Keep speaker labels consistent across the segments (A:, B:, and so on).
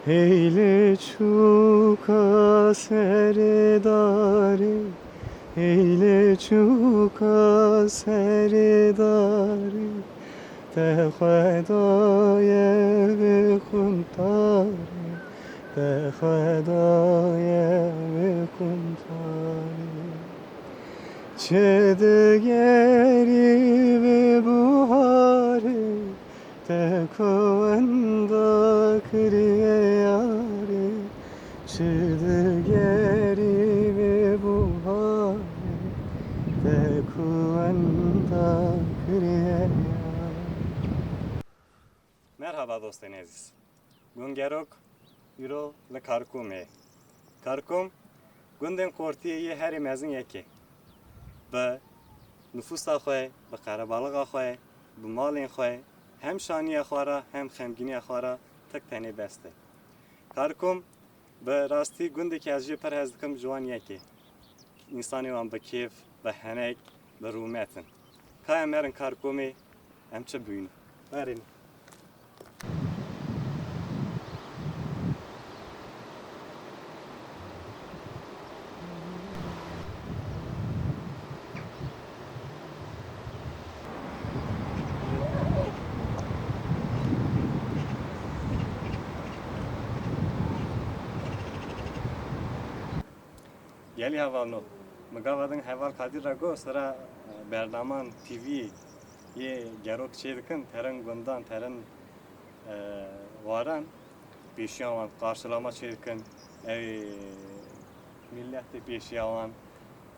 A: Eyle çuka serdari, eyle çuka serdari, te khudaya ve kuntari, te khudaya ve kuntari. Çede geri ve buhari, te kovanda kriye yari. Çede geri ve buhari, te kovanda kriye yari. Merhaba dostlar aziz. Bugün gerok Euro le Khartoum'e. Khartoum günden kortiye her mezun yeki. به نفوس خواه، به قربالغ خواه، به مال خواه، هم شانی خواره، هم خمگینی خواره، تک تنی بسته. کارکم به راستی گنده که از جی پر هزدکم جوان یکی. انسانی وان به کیف، به هنگ، به رومتن. که امرن کارکمی هم چه بوین. برین. گلی هوالنو مگاودن هوال کادی رگو سرا برنامه تیوی یه گروک چی دکن ترن گندان ترن وارن پیشیان karşılama çi dikin millet de پیشیان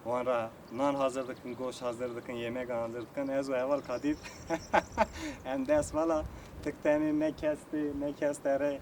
A: وان را نان hazır dikin goş hazır dikin yemek hazır dikin ez evvel kadip hem ders valla tık tane ne kesti ne kestere.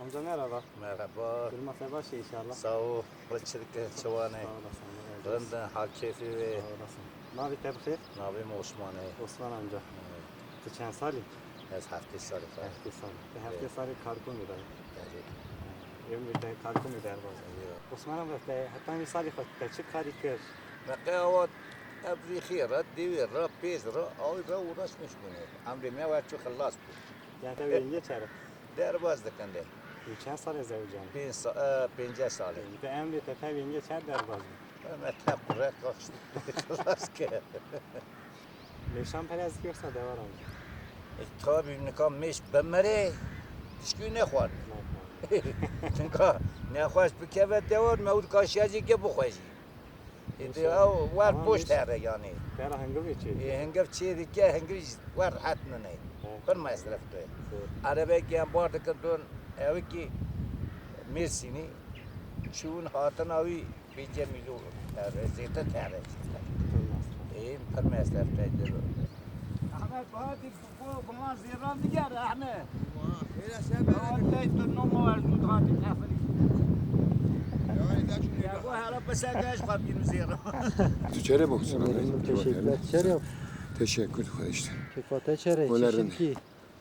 A: Amca merhaba.
B: Merhaba.
A: Durma sebaşı inşallah.
B: Sağ ol. Bıçırık çavane.
A: Sağ olasın.
B: Rında hak keyfi ve
A: Sağ olasın. Nabi tebrik.
B: nabim Osman'ı.
A: Osman amca. Tu çend sali?
B: Ez hafte sarı falan.
A: Hafte sali. Hafte sali Khartoum eder.
B: Yani,
A: Evim de Khartoum eder bazı. Osman amca hatta bir sali fakat çık kari kır.
B: Mekavat ابری خیرات دیوی را پیش را آوی را uğraşmış bunu. Amri mevat çok خلاص bu.
A: Yani tabii yenge çare.
B: Derbaz dikende.
A: Çend sali zevcan.
B: 5 salı.
A: Bir emri tepe yenge çer der bazı.
B: Mehmet hep buraya kalkıştı. خلاص ki.
A: Leşan perezlik yoksa devar amca.
B: Tabii nikam meş bemere. Dişkü ne khwar. Çünkü ne khwaş bir kevet devar mevud kaşiyacı ki bu khwaji. var boş tere yani.
A: Tera hangi bir şey?
B: Hangi çeydi ki hangi var hatna ne. Ben masraf to. Arabe ki ambar dikandon evi ki Mersin'i çun hatın avi 5 milyon zeytin tere. Ben masraf to. Ahmet hadi bu bana ziran diğer Ahmet. Öyle sebep. Vallahi turnum var tut hadi tafri. Ya bu hala pesagaş kabin ziran.
C: Tücere baksana.
A: Teşekkürler. Çer yap.
C: Teşekkür işte.
A: Kefate çere.
C: Onların-
A: Çeşitli.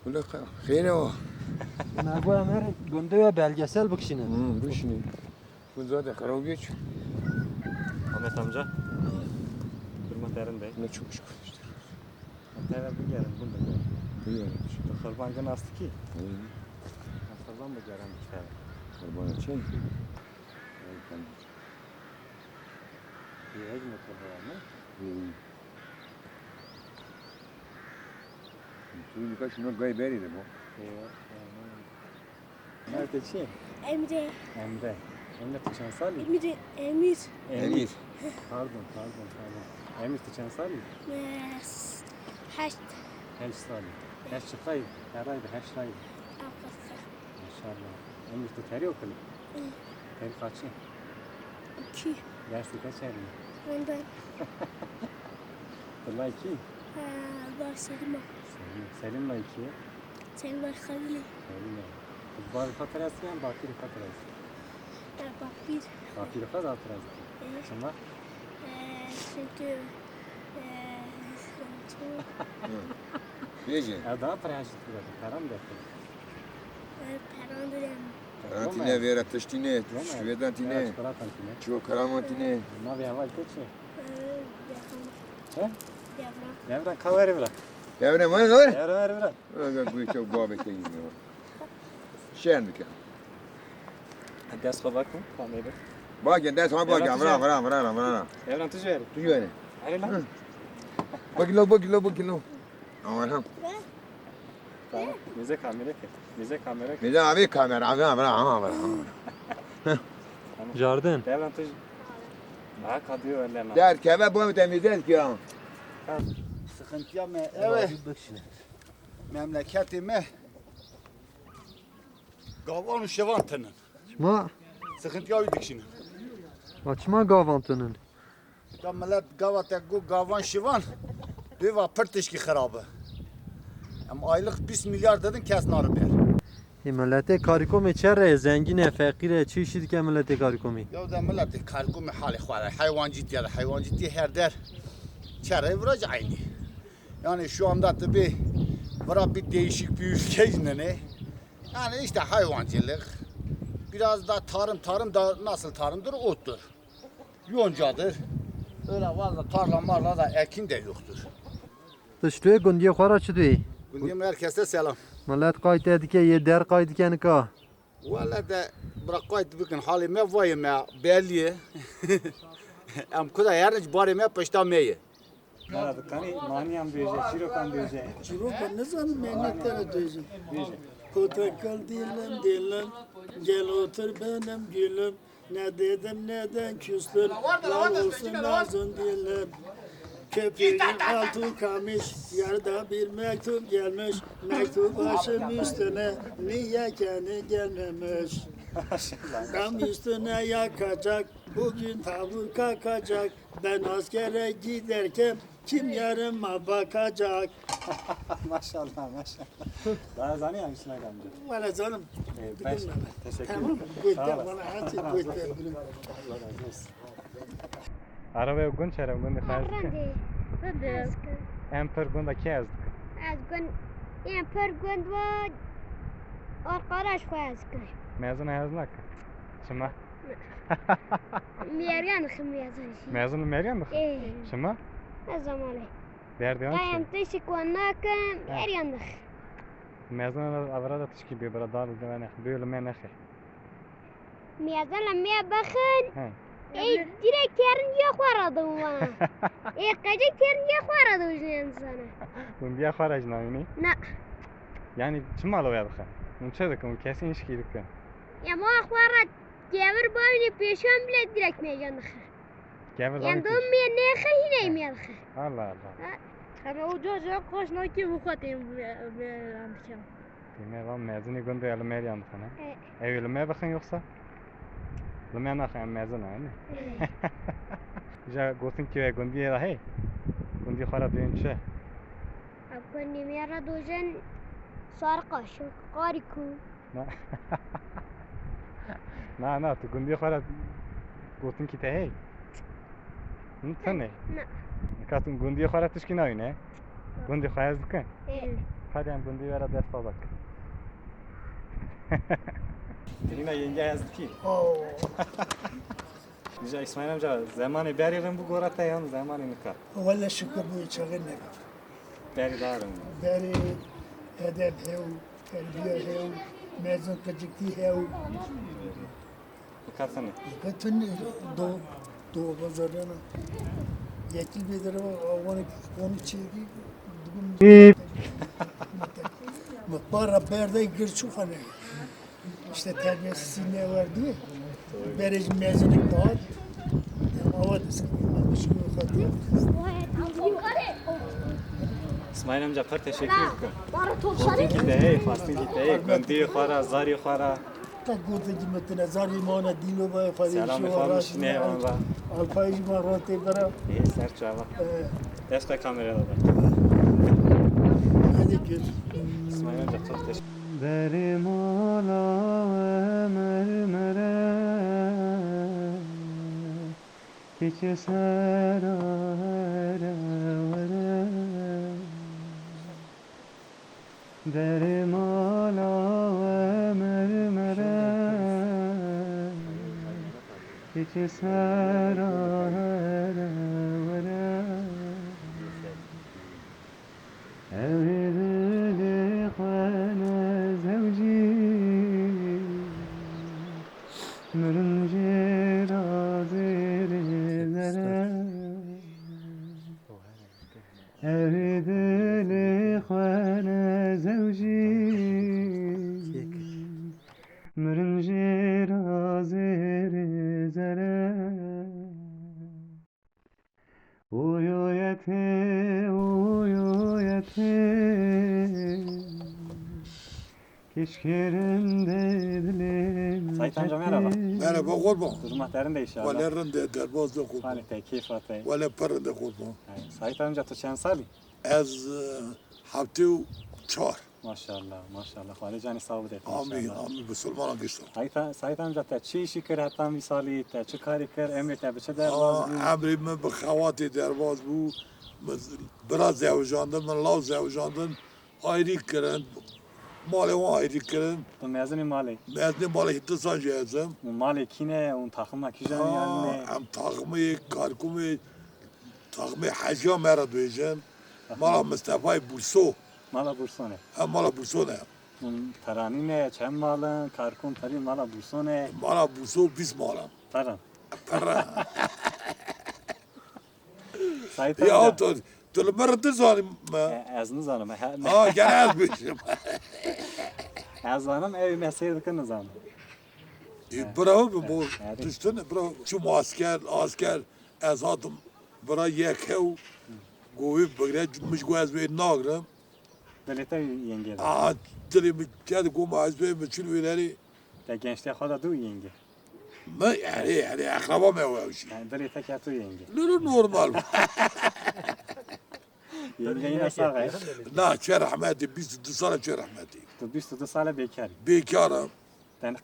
C: Ula khine o.
A: Ne bu Ömer günde ve belgesel bakışını.
C: Bu şimdi. Bu zaten karav geç.
A: Ahmet amca. Durma terin bey.
C: Ne çok şükür işte.
A: Tera bir gelin bunda gel.
C: Bu yani.
A: Kurban gün astı ki. Kurban mı gelen bir tane?
C: Kurban için.
A: Yiyecek mi kurban mı?
C: Tu birkaç gün gayberi de bu.
A: Nerede şey?
D: Emre,
A: Emre. Emre Tüçen Salih.
D: Emir,
C: Emir.
A: Pardon. Emir Tüçen Salih.
D: Haşt,
A: Heş Salih. Heş çıkayım. Herhalde heş rayı.
D: Abbas'a,
A: Maşallah. Emir Tüteri okulu. Teri kaçı?
D: 2,
A: Dersi kaç erin?
D: ondan
A: Abdullah 2.
D: var Selma,
A: Selim'le 2.
D: Selma Halil'e,
A: Selim'le. Bari faturası yani bakır faturası.
D: bak bir
A: Afiyet olsun altı Şuna.
D: Çünkü
C: Bece.
A: Ya daha prensip biraz. Karam da yapıyor.
D: perandırım.
C: Karantine vera tăștine, șvedantine,
A: Çikolata antine.
C: ciò caramantine.
A: Navi hava keçi.
D: Devran.
A: Devran kaveri bırak.
C: Devre mă, nu?
A: Devran ver bırak.
C: Aga gâte o boabe te imi. Şendik.
A: Ders bak mı? Kamera.
C: Bak ya ders ha bak ya, vra.
A: Devran tuzu ver.
C: Tu yöne.
A: Hadi lan.
C: Bak kilo. Aman.
A: Tamam. Bize kamera ki. Bize kamera ki.
C: Bir de abi kamera, vra.
E: Jardin.
A: Devran tuzu. Ha kadıyor önlerine.
C: Der keve bu temizler ki ya.
B: Sıkıntıya mı? Evet. Memleketi mi? Gavan şevantanın.
E: Çma,
B: Sıkıntıya uyuduk şimdi.
E: açma gavantanın.
B: Ya millet gavata gu gavan şivan. Deva pırtışki xarabı. Ama aylık 1 milyar dedin kes narı ber.
E: Millete karikomi çere, zengine, fakire, çeşit ke millete karikomi.
B: Ya da millet kalkum hali xwara. Hayvancıt ya da hayvancıtı her der. Çare vuracak aynı. Yani şu anda tabi bir değişik bir ülkeyiz ne? Yani işte hayvancılık. Biraz da tarım da nasıl tarımdır? Ottur. Yoncadır. Öyle valla tarla marla da ekin de yoktur.
E: Tıştıya gündiye khara çıdı.
B: Bugün herkese selam.
E: Millet kayıt edike, yer kayıt edike nika.
B: Valla da bırakaydı bugün halime vayime belli. Am kuda yarınç barime peştameye.
A: Nerede kani maniyam diyece, şirokan diyece.
F: Çiroka ne zaman memleklere duyacağım.
A: Diyece.
F: Portakal dilim, gel otur benim gülüm. Ne dedim neden küstün, var olsun nazın dilim. Köprünün altı kamış, yarıda bir mektup gelmiş. Mektup başım üstüne, niye kendi gelmemiş? Dam üstüne yakacak, bugün tavır kalkacak. Ben askere giderken kim yarıma bakacak?
A: Maşallah. Daha zanıyor musun amca?
F: Valla canım.
A: Ben teşekkür
F: Tamam,
A: ederim.
F: bu
A: Sağ
F: da
A: olasın.
F: bana her şey bu da.
A: Allah razı olsun. Arabaya gun çare gun khazdik.
D: Rande.
A: Emper gun da kazdik.
D: Az gün per gün var. Arkadaş fazla.
A: Mezun haznak. Şuna.
D: Miyaryan khmiyazan.
A: Mezun Meryem mi? Şuna.
D: Ne zamanı?
A: Derdi
D: Dayam
A: onun.
D: teşik wanakam yaryandık.
A: Mezun avrada tışki bir bara dar devane. Böyle menaxi.
D: Miyazan miya bakın.
A: He.
D: Direkt yerin yok varadım bana. Kaca yerin yok varadım uzun sana.
A: Bun bir xaraj nayni.
D: Ne?
A: Yani çim alo ya bakın. Unçadık mı kesin iş gidik.
D: Ya bu akvarat gevir boyunu peşen bile direkt meyandık.
A: Gavur
D: Yani
A: da.
D: doğmaya ne khayine meyandık.
A: Allah Allah.
G: Ama o çocuğa koşna ki bu katayım andıkam.
A: Dime van mezuni gun da yalı Meryem sana.
D: Evet.
A: Evlime bakın yoksa. Lümen akhan mezun yani. Ja gotin ki ve gundi ya hey. Gundi khara duyunca.
D: Abgan nimera dojan sarqa şu qariku.
A: Na tu gundi khara gotin ki te hey. Tane.
D: Ne?
A: Katun gundi khara tışkin oyne. Gundi khayazdık.
D: Evet.
A: Hadi an gundi vera ders bak. Yine yenge yazdı ki. Rica İsmail amca zamanı beririm bu gorata yan zamanı nikah.
F: Valla şükür bu içeri ne?
A: Beri darım.
F: Beri edep hev, terbiye hev, mezun kacıkti hev.
A: Bu katını.
F: Bütün doğu pazarına. Yekil bir tarafa onu çekti. Para perde gir şu hani. İşte terbiyesiz ne var diye. Bereci mezunluk dağıt. Hava da sıkıntı. Bir şey yok hadi.
A: İsmail amca per teşekkür ederim. Gotun ki de hey, fastin ki de hey, gundi khara, zari khara.
F: Tak gurte cimetine zari mana dilo bay fadi.
A: Selam efendim, ne var?
F: Alpay cimarate bara.
A: İyi serçava. Desta kamerada da.
F: Hadi gör.
A: İsmail amca çok teşekkür
E: Berim ala mermere
A: keçi sera derim ala mermere keçi sera evli khana zevci mürünce razilere evli khana zevci mürünce razilere uyuyete keşkerimde dilim
H: Sait amca merhaba.
C: Merhaba kurban.
H: Durmakların da inşallah.
C: Valla rinde derbazda kurban.
H: Halite, keyfate.
C: Valla parında kurban.
H: Sait amca tu çend sali?
C: Az hafte çar.
H: Maşallah, maşallah. Hali cani sağlık et
C: Amin,
H: inşallah.
C: amin. Müslümana geçtim.
H: Sait amca te çi işi kır hatta misali te çi kari kır emri te biçe derbaz bu.
C: Emri من بخواتي derbaz bu. Biraz zevcandım, ben lav zevcandım. Ayrı kırın. Mali var ayrı kırın.
H: Tu mezuni mali.
C: Mezni mali hitte sancıyazım.
H: Bu mali kine, un takıma kijan yani.
C: Hem takımı, karkumu, takımı hacıya mera duyacağım. Mala Mustafa Burso.
H: Mala bursone.
C: Hem mala Burso ne?
H: Un tarani ne, çem malın, karkun tari mala bursone.
C: Mala Burso biz mala.
H: Taran.
C: Para.
H: Sait
C: Ya
H: amca.
C: tu mırdı zalim.
H: Ez nizanım.
C: Ha gene az bişim.
H: Ez zanım ev mesleği nizanım.
C: Bravo bu
H: Evet.
C: düştün bravo. Şu asker az adım. Bra yekev. Govi bagre mış goaz ve nagram.
H: Belete yenge.
C: Aa dilim kedi goma az ve meçhul veleri.
H: Te gençliğe kadar du yenge.
C: Ma yani akraba mı o şey?
H: Yani belete katu yenge.
C: Normal.
H: Yenge yine sağ.
C: La çer rahmeti biz dışarı çer rahmeti.
H: Tu 22 sale bekar.
C: Bekarım.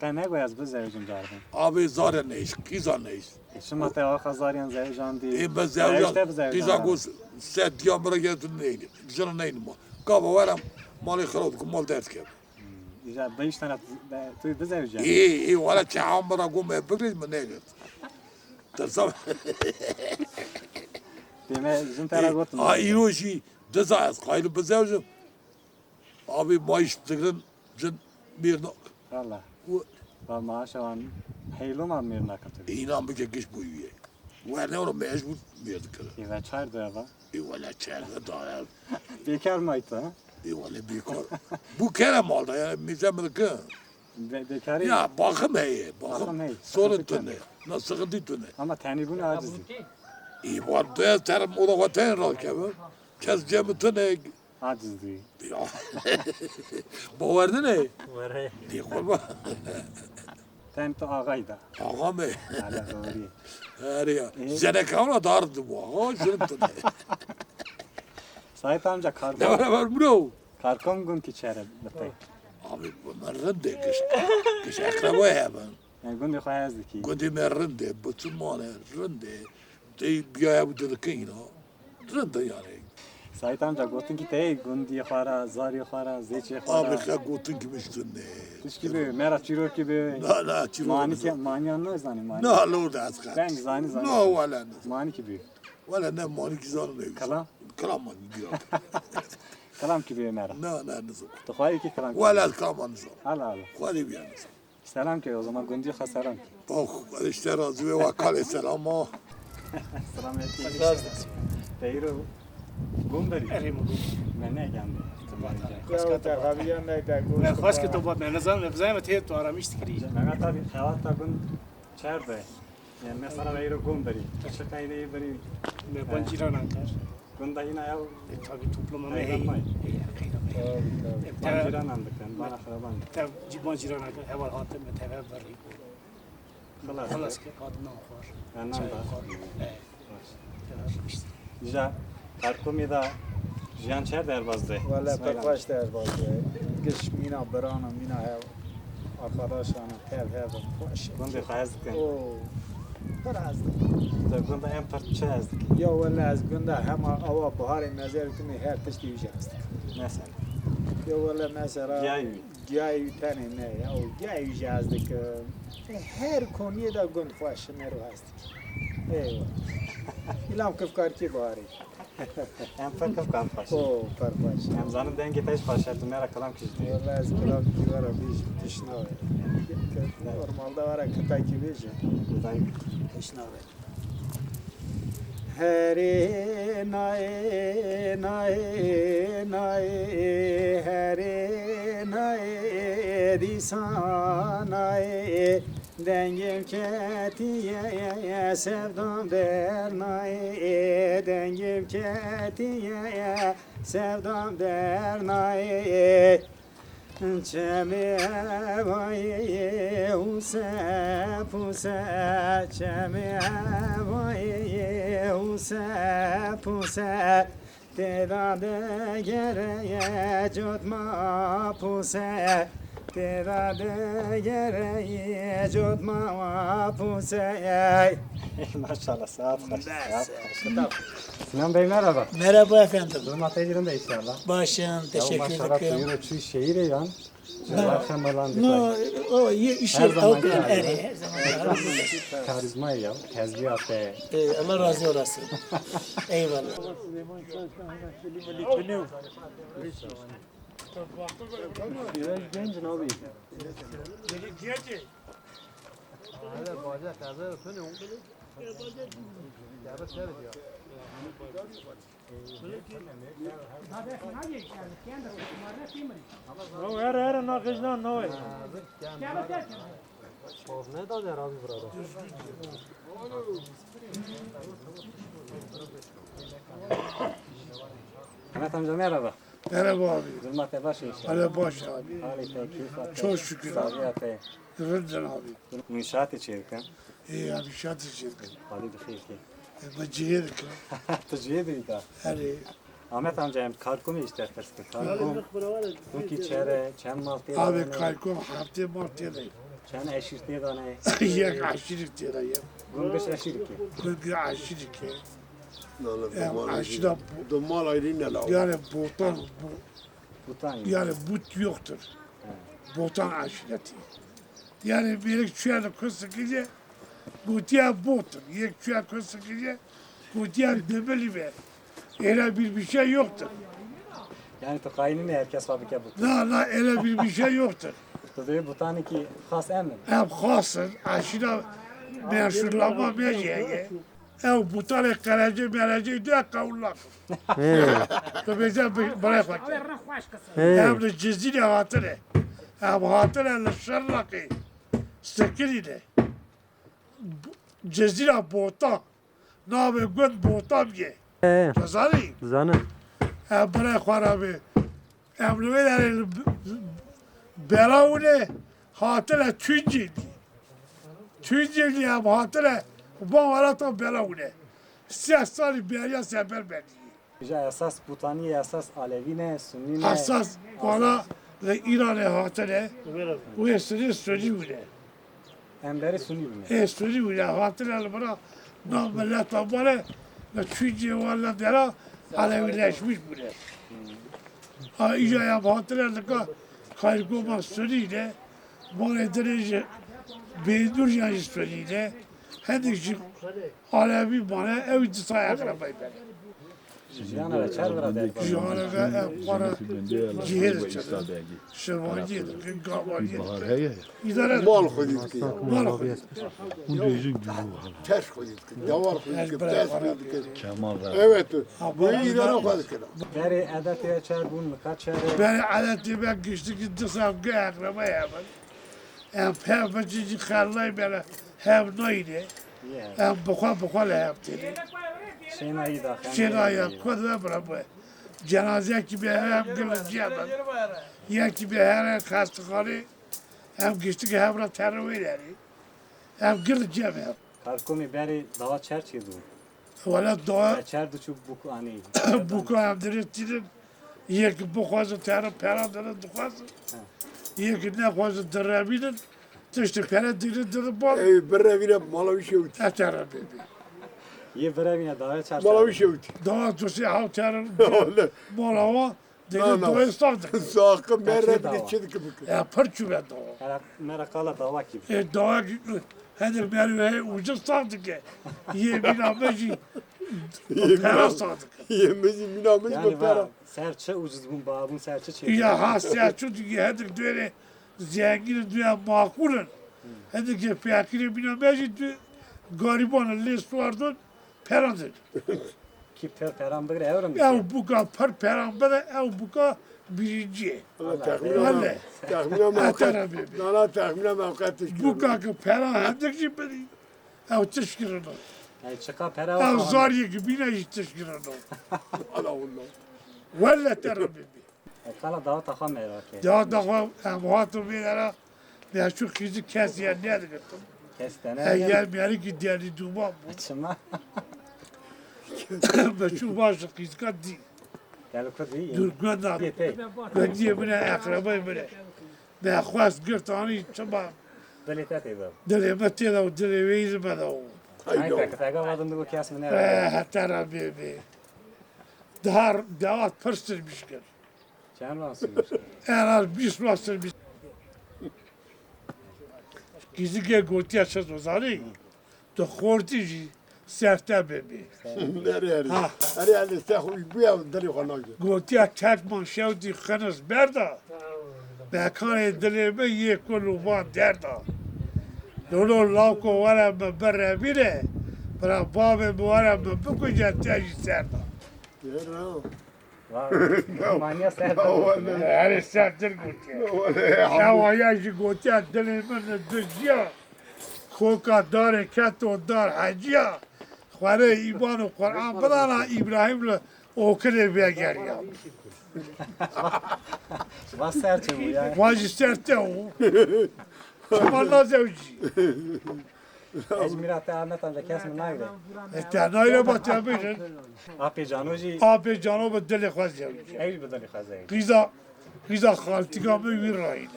H: Ten ne goyaz bu zevcim dardın.
C: Abi zaten ne iş? Kizan ne iş?
H: Şuma te o kazaryan zevcan di.
C: Ben zevcan. Kizan gos set diyamara geldin neydi? Kizan neydi ma? Kaba varam. Mali kharod kumal dert keb.
H: İja 5 tane tu bu zevcan.
C: İyi valla çağım bana gome bekleyin mi ne git? Tersam.
H: Deme bizim tara gotun.
C: Ay o şey dezayız kaylı bezevcim. Abi maaş tıkırın cin bir nok.
H: Allah. Ve maaşavan heylum al mirna katı.
C: İnan bir geç bu üye. Ve ne olur mecbur bir tıkırın.
H: Ve çar da va.
C: Valla çağırdı da.
H: Bekar mı ayta?
C: Valla bekar. Bu kere malda yani mizemlik.
H: Bekarı.
C: Ya bakım hey,
H: Bakım
C: bakım.
H: hey.
C: Sorun
H: Sıkıntı
C: tüne. Nasıl sıkıntı tüne.
H: Ama teni bunu aciz.
C: İyi var da terim o da vatan rakabı. Kes cemi tüne.
H: Aciz di.
C: Ya. Bu vardı ne?
H: Var he.
C: Diye kurban.
H: Ten to ağayda.
C: Ağam hey.
H: Hala doğru.
C: Her ya. Zene kavla dardı bu. Ha şunun tüne.
H: Sait amca
C: Ne
H: karkom.
C: var bro?
H: Karkom gün ki çare bitay.
C: Abi bunlar rende kış. Kış akraba ya ben.
H: Yani gün de koyazdı ki.
C: Kundi me rende. Bütün mane rende. Dey biya bu dedikine. Rende yani.
H: Sait amca gotun ki te gün diye khara, zari khara, zeçe
C: Abi
H: khara.
C: ka gotun kimiştin ne?
H: Tuş gibi, mera çiro gibi.
C: La çiro.
H: Mani ki, mani anlıyor zani mani.
C: No lo da askat.
H: Ben zani zani.
C: No wala.
H: Mani gibi.
C: Wala ne mani kizan ne?
H: Kalam.
C: Kalam mani diyor.
H: Kalam gibi mera.
C: No nizam.
H: Tu khoy ki kalam.
C: Wala kalam nizam.
H: Hala hala.
C: Khali bir nizam.
H: Selam ki o zaman gün diye selam ki.
C: Bak işte razı ve vakale selama.
H: Selam aleyküm. Teyro. Gumbari. Ben ne geldi?
F: من خواست که تو با نظام نفزایم تیه تو آرامیش کری
H: Mehmet abi hayata gün çerde. Yani mesela teyro gumbari. Çekayda bari.
F: من بانجیران انکار
H: Gunda yine ya.
F: tabi topluma
H: Hayran may.
F: تا
H: Banjiran andık ben. Bana kharaban.
F: تا بانجیران انکار هوا هاتم به تبع بری
H: Khalas.
F: خلاص که قادم نخور
H: Anam da.
F: işte
H: Ja Karkomi da jiyan çer derbazdı.
I: ولا بقاش در بازه گش مینا برانا مینا هاو arkadaşlarına tev hev خوش
H: Gundi khayazdık.
I: او پر ازدک
H: Da gunda em part çe ezdik.
I: یا ولی از گنده همه آوا بهار نظر کنی هر تشتی ویژه است
H: Mesela.
I: یا ولی مثلا
H: Giyayu.
I: گیاهی تنه نه یا گیاهی ویژه است که هر کنیه دا گند خوش نرو هست ایوه ایلام کف کار کی بهاری
H: Em fakir kan paş.
I: او پر باش
H: Em zanım denge teş paşerdi mera kalam kişdi.
I: ولی از کلام دیوارا بیش تشناوه نورمال دا وارا کتا کی بیشه
H: Buradayım.
I: تشناوه هری نای نای نای هری نای دیسان نای دنگم کتیه sevdam der nay dengim ketiye sevdam der nay çemi vaye use puse çemi vaye use puse Tera de gereye cotma puse Tera de gereye cotma puse
H: Maşallah saat kaç. Saat kaç. Sinan Bey merhaba.
F: Merhaba efendim.
H: Durma tecrübende inşallah.
F: Başım, teşekkür
H: Maşallah
F: ederim.
H: buyur çiğ şehire yan. Akşam alan
F: No, o işi
H: Her zaman
F: okuyan
H: yani.
F: eri. Her zaman.
H: karizma ya. Tezbihat
F: Allah razı olasın. Eyvallah.
E: Genç abi. Ne da abi burada?
H: Mehmet amca merhaba.
C: Merhaba abi.
H: Durma tebaş inşallah.
C: Hala baş abi.
H: Hali tekif.
C: Çok şükür.
H: Sabiyat
C: Rıdın abi.
H: İnşaat içeriken.
C: İyi abi şart için.
H: Hadi bir şey ki.
C: Bacıya da
H: Tücüye de
C: Hani
H: Ahmet amca hem kalkumu işte fıstı. Kalkum. Çünkü çere, çem maltı.
C: abi kalkom haftaya martıya da.
H: Çen eşirtiye da ne?
C: Yak aşırı diye ya.
H: Güngüş eşir ki.
C: Çünkü aşırı ki.
J: Domal
C: Aşırı
J: ayrı ne la?
C: yani botan
H: Butan
C: yani but yoktur. Botan aşireti. Yani bir çuyalı kısıkıca butiya botur. Yek çuyalı kısıkıca butiya demeli be. Öyle bir şey yoktur.
H: Yani to kaynını herkes fabrika bu.
C: La öyle bir şey yoktur.
H: To diyor butanı ki has emin.
C: Hem hasır aşırı meşhurlama meceye. Hem butanı kaleci meleci de kavulak. To bize bırak bak. Hem de cizine hatırı. Hem hatırı le şerlaki. Sekirine. Cezire bota. Nave gön bota biye. Kazari.
E: Zanı.
C: Hem bırak var abi. Hem ne verir belavune hatırı tünceydi. Tünceydi hem hatırı bu varata belavune. Siyasali beriya sefer verdi.
H: Bize esas butanı esas Alevi ne, Sünni ne?
C: Hassas bana ve İran'e hatırı. Bu eseri söylüyor.
H: Emberi Sünni mi?
C: Söylüyor ya hatırı bana. Namellet bana. Ve Tüncey valla dera Alevileşmiş bu ne. Ha iyice yap hatırladık ha. Kaygıma söylüyle. Bana derece beğendir yani söylüyle. Hendikçi Alevi bana ev ditaya akrabayı ben.
H: Jiyana ve çer vira der.
C: Jihana ve ev bana ciğer çadır. Şevacıdır, gavacıdır. İdare
J: Mal koyduk ki.
C: Mal koyduk.
J: Ters koyduk ki. Davar koyduk ki. Ters koyduk ki.
I: Kemal
J: Evet. Bu İran'a koyduk ki.
H: Beri edetiye çer bun kaç çere.
C: Ben adeti ben güçlü gitti savgı akrabayı ben. Em pevmecici karlay bana hem neydi. Em buka le yaptı.
H: Şeyna iyi da.
C: Şenaya kodra bırakma. Cenaze gibi hem geleceğim ben. Ya gibi her kastıkları hem geçtik hem terör ileri. Hem geleceğim hem.
H: Karkumi beri dava çer çiğdu.
C: Valla doğa
H: Çer duçu buku ani.
C: buku hem direttirin. Yek bu kozu terör peradını dukarsın. Yek ne kozu derabinin. Tişti pere diri bol.
J: Berevine malavi şevti.
C: Etera bebi.
H: یه برای داره چرا
J: Malavi şevti.
C: Daha tusi havterin molava. Dili
J: No, no.
C: doğa stavdık.
J: Sakın merhaba geçirdik bu.
C: Ya pırçı ve doğa.
H: مرا دوا کی
C: Doğa hedir merve ucuz stavdık ya. Yemin ameci. Pera stavdık.
J: Yemezi minamız
H: یعنی
J: bu para.
H: با سرچه ucuz bu babun serçe çek
C: Ya hasya çünkü hedir düğüne zengin düğüne makulun. Hedir ki fakiri binameci garibanın list vardı. Peradır.
H: ki peram bigre evrim
C: Ya bu kadar peramber ev bu kadar birinci. Vallahi.
J: Tahmine mevkat.
C: Etera bebi.
J: Nana tahmine mevkat
C: Bu kadar pera hedir ki beni. Ev teşkirino.
H: yani çıka pera
C: Ev
H: var
C: zariye gibi ne hiç teşkirino.
J: Allah Allah.
C: Valla tera bebi.
H: kala dava taha merak et
C: Ya da muhatım bir ben şu kızı kes ya ne dedim.
H: kestene
C: Eğer bir ki diğeri duman bu.
H: çıma
C: Ben şu başı kız kaddi.
H: gel kudi
C: Dur gönder.
H: yete
C: Ben diye bana akrabayım bana. Ben khwas girtani çaba.
H: delete tebe
C: Dileme tela o dileme bana o.
H: ay tak tak vadın bu kes ne
C: Hatta bebi. Davat pırsırmış ki.
H: can varsın
C: Eğer bir sürü Kızı ki gotiya çözmezari. De khortici serte bebi.
J: Nereye?
C: Ha.
J: Nereye? Sen bu ya deli konağın.
C: Gotiya tek manşevdi xenes berda. Bekanı dileme ye kolu van derda. Lolo lavko vara me berre bire. Para babe vara me bukuca teji serda.
H: manya ser
C: Her sertir gotiya. Şavaya gotiya dileme ne düzya. Koka dar kato dar hacıya. Khare iman و قرآن بدانا İbrahim'le okule bir gel ya.
H: was serçe bu ya
C: Vacı serte o. Şamanla zevci.
H: ecmirat anlatan da kes nagre
C: Etanayla batabilin.
H: ape canoji
C: Abi canı bu deli khaz zevci.
H: ey bedeli khazay
C: Kıza haltigamı bir rayla.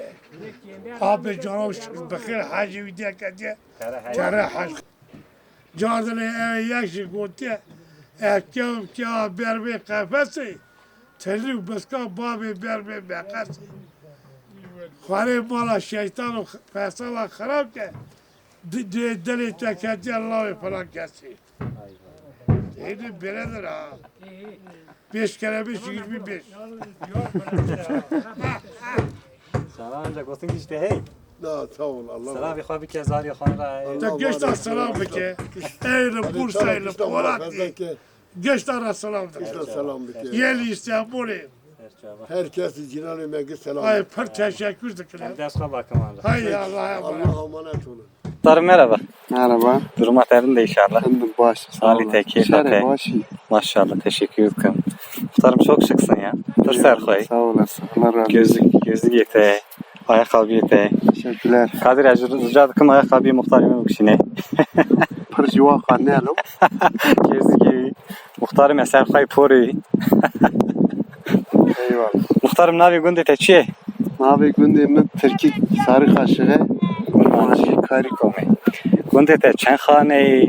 C: Abi canı bakır hacı bir diye kadiye. Kara hac. Cardını eve yakşı gotiye. Ekkem kya berbe kafesi. Telli baska babi berbe bekası. Khare mala şeytan o fesala kharab ke. Deli tekati Allah'ı falan kesi. Eydi beredir ha. 5 kere 5 25.
H: sana ancak gotun işte hey
J: Na sağ ol Allah.
H: selam bir khabi ke zari khan ra
C: Ta geçta selam beke. Eyle Bursa ile Polat'ı. Geçta selam da.
J: Selam bir
C: Yeli İstanbul'u.
J: Herkes cinanı megi selam.
C: Ay pır teşekkür dilerim.
H: ders bakım anda
C: Hay Allah'a emanet.
J: Allah'a emanet olun.
H: Muhtarım merhaba.
K: Merhaba.
H: Durum yerinde inşallah.
K: Ben de baş.
H: Salih Tekin.
K: Şere başı.
H: Maşallah teşekkür ederim. Muhtarım çok şıksın ya. Dur Serkoy.
K: Sağ olasın. Allah razı olsun.
H: Gözlük yeteği. Ayakkabı yeteği.
K: Teşekkürler.
H: Kadir rica ederim ayakkabıyı muhtarım kişine.
K: Pırcıva kanalım.
H: Gözlük iyi. Muhtarım ya Serkoy pori.
K: Eyvallah.
H: Muhtarım navi günde teçiye.
K: Mavi gündemi Türkiye sarı kaşığı. Maşi karikomi.
H: Günde te çen khane.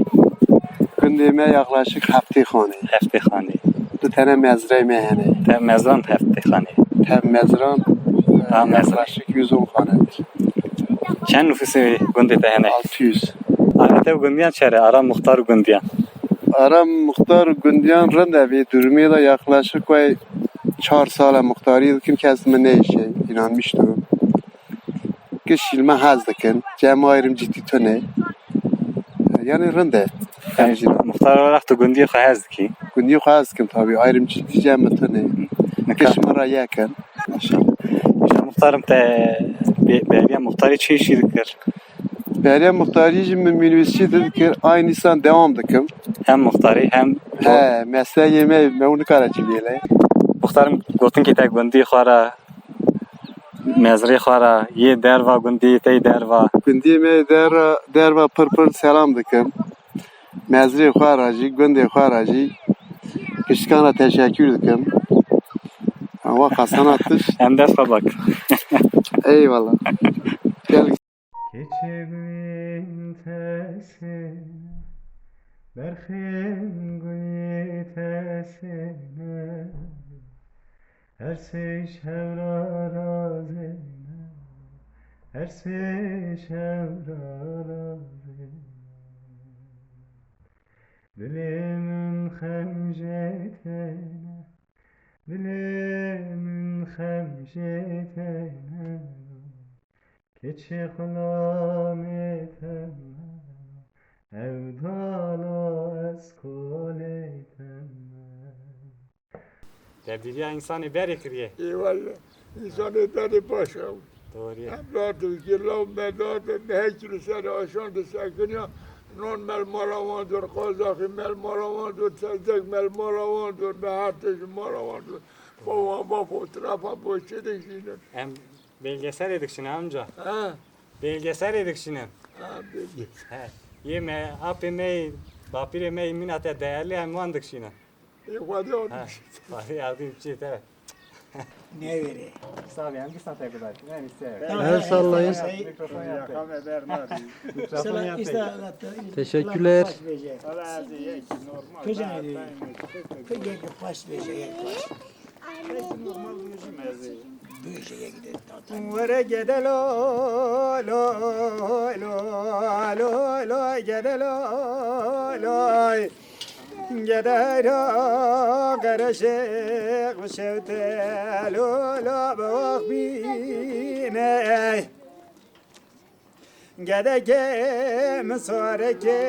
K: Gündeme yaklaşık hafta khane.
H: Hefte khane.
K: Bir tane mezre mehane.
H: Te mezran hefte khane.
K: Hem mezran yaklaşık 110 hanedir.
H: Çen nüfusu günde te hene.
K: 600.
H: Arate gündiyan çere ara muhtar gündiyan.
K: Aram muhtar gündiyan randevi durmaya da yaklaşık 4 sala muhtarı kim kesme ne işe inanmıştım. Kişilme hazdıkın. Cem ayrım ciddi töne. Yani rende.
H: Yani muhtar olarak da gündiye khayaz ki.
K: Gündiye hazdıkın tabii ayrım ciddi cem töne. Kişmara yakın.
H: Maşallah. İşte muhtarım te belediye muhtarı çeşitlidir.
K: Belediye muhtarı minibüsçi dedi ki aynı insan devam dıkım.
H: Hem muhtarı hem
K: He mesleği yemeği memnun karacı bile.
H: muhtarım gotun ki te gündi khara mezri khara ye derva gündi te derva.
K: Gündiye me derva pırpır selam dıkım. Mezri kharacı, gündi kharacı. Kışkana teşekkür dıkım. Ama kasan atış.
H: Hem de bak.
K: Eyvallah. Gel.
H: Keçibin tesine Berxin gülü tesine Her şevra razine Her şevra razine Dilimin xemjetine Dilimin xemjetine Keçi xulametem Evdala eskoletem
A: Debdiriya insanı beri kiriye.
J: Eyvallah. İnsanı beni başım.
A: Doğru.
J: Evladım ki lav medadı mehekli seni aşan da sakınya. Non mel maravandır, Kazakı mel maravandır, Sezdek mel maravandır, Meharteşi maravandır. Baba fotoğrafa boşedin şimdi.
A: Hem belgesel edik şimdi amca.
J: Ha?
A: Belgesel edik şimdi.
J: Ha bildim.
A: He. Yeme, apime, bapire me minate değerli hem vandık şimdi.
J: İfade olmuş.
A: Ha. Bari yardım bir evet.
F: Ne vereyim?
A: Sağ ol, bir saatte kadar. Ben isterim.
E: El sallayın.
A: Mikrofon yaptı.
E: Teşekkürler. Teşekkürler.
F: Köye baş verecek baş. Büyüceye gidelim.
I: Vere gedelo lo lo lo lo gedelo lo gedelo karışık şevte lo lo bak bine gedeke mesareke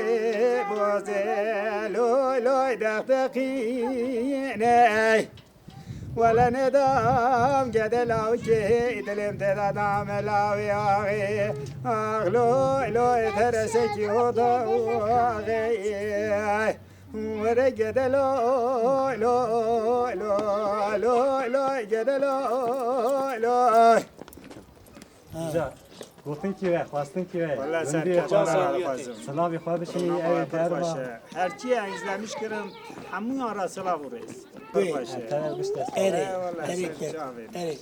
I: boze lo lo daqdaqine ولا ندام قد لو جيت لم تدام لو ياغي اغلو لو ترسك وضاغي ورقد لو لو لو لو لو قد لو لو
A: Güzel. Gotun ki ve, bastın ki ve.
I: Vallahi sen
A: Göndiye
I: kaçan
A: fazla.
I: sağlık
A: Sınav ifade şeyi evet derva.
I: Her şeyi izlemiş kırım hamın arasına vuruyuz.
F: Erik, erik, erik.